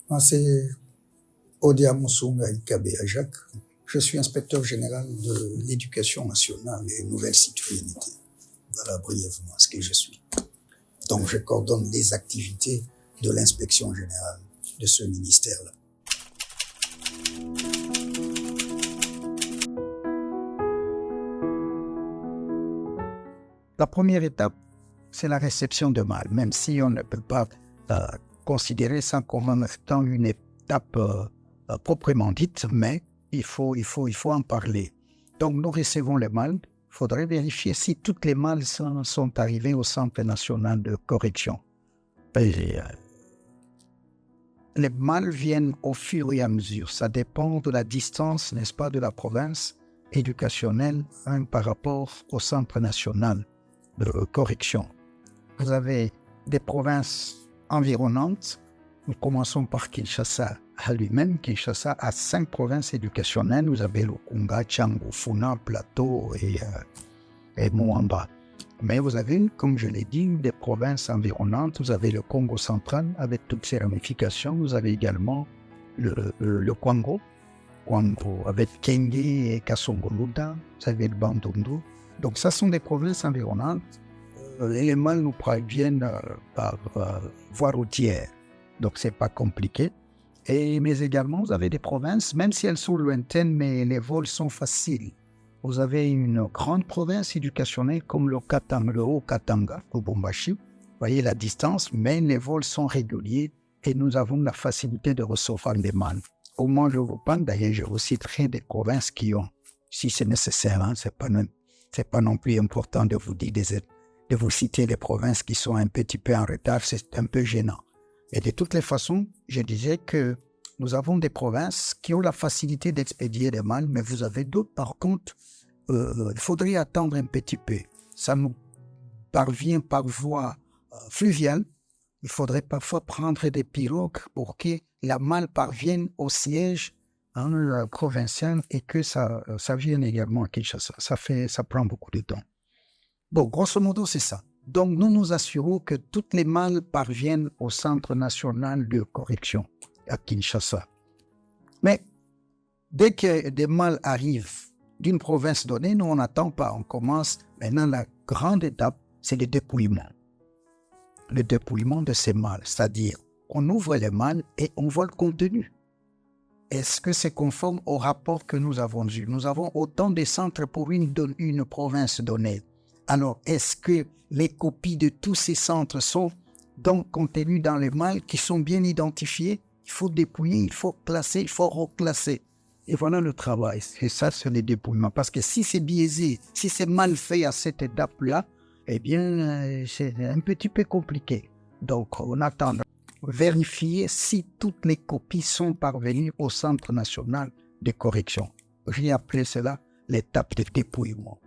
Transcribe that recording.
Moi, c'est Odia Moussounga Ikabe Ajak. Je suis inspecteur général de l'éducation nationale et nouvelle citoyenneté. Voilà brièvement ce que je suis. Donc, je coordonne les activités de l'inspection générale de ce ministère-là. La première étape, c'est la réception de mal, même si on ne peut pas considérer ça comme étant une étape proprement dite, mais il faut en parler. Donc, nous recevons les mâles. Il faudrait vérifier si toutes les mâles sont arrivés au Centre national de correction. Et, les mâles viennent au fur et à mesure. Ça dépend de la distance, n'est-ce pas, de la province éducationnelle par rapport au Centre national de correction. Vous avez des provinces environnantes. Nous commençons par Kinshasa à lui-même. Kinshasa a 5 provinces éducationnelles. Vous avez le Kunga, Tchango, Funa, Plateau et Moamba. Mais vous avez, comme je l'ai dit, des provinces environnantes. Vous avez le Congo central avec toutes ses ramifications. Vous avez également le Kwango avec Kenge et Kasongoluda. Vous avez le Bandundu. Donc, ça sont des provinces environnantes. Les mâles nous viennent par voie routière. Donc, ce n'est pas compliqué. Mais également, vous avez des provinces, même si elles sont lointaines, mais les vols sont faciles. Vous avez une grande province éducationnelle comme le Haut-Katanga, au Lubumbashi. Vous voyez la distance, mais les vols sont réguliers et nous avons la facilité de recevoir des mâles. Au moment où je vous parle, d'ailleurs, je vous citerai des provinces qui ont, si c'est nécessaire, c'est pas non plus important de vous dire de vous citer les provinces qui sont un petit peu en retard, c'est un peu gênant. Et de toutes les façons, je disais que nous avons des provinces qui ont la facilité d'expédier des mâles, mais vous avez d'autres, par contre, il faudrait attendre un petit peu. Ça nous parvient par voie fluviale. Il faudrait parfois prendre des pirogues pour que la malle parvienne au siège provincial et que ça vienne également à Kinshasa. Ça prend beaucoup de temps. Bon, grosso modo, c'est ça. Donc, nous nous assurons que toutes les malles parviennent au Centre national de correction à Kinshasa. Mais dès que des malles arrivent d'une province donnée, nous, on n'attend pas. On commence. Maintenant, la grande étape, c'est le dépouillement. Le dépouillement de ces malles, c'est-à-dire on ouvre les malles et on voit le contenu. Est-ce que c'est conforme au rapport que nous avons eu? Nous avons autant de centres pour une province donnée. Alors, est-ce que les copies de tous ces centres sont donc contenues dans les malles qui sont bien identifiées? Il faut dépouiller, il faut classer, il faut reclasser. Et voilà le travail. Et ça, c'est le dépouillement. Parce que si c'est biaisé, si c'est mal fait à cette étape-là, eh bien, c'est un petit peu compliqué. Donc, on attend de vérifier si toutes les copies sont parvenues au Centre national de correction. J'ai appelé cela l'étape de dépouillement.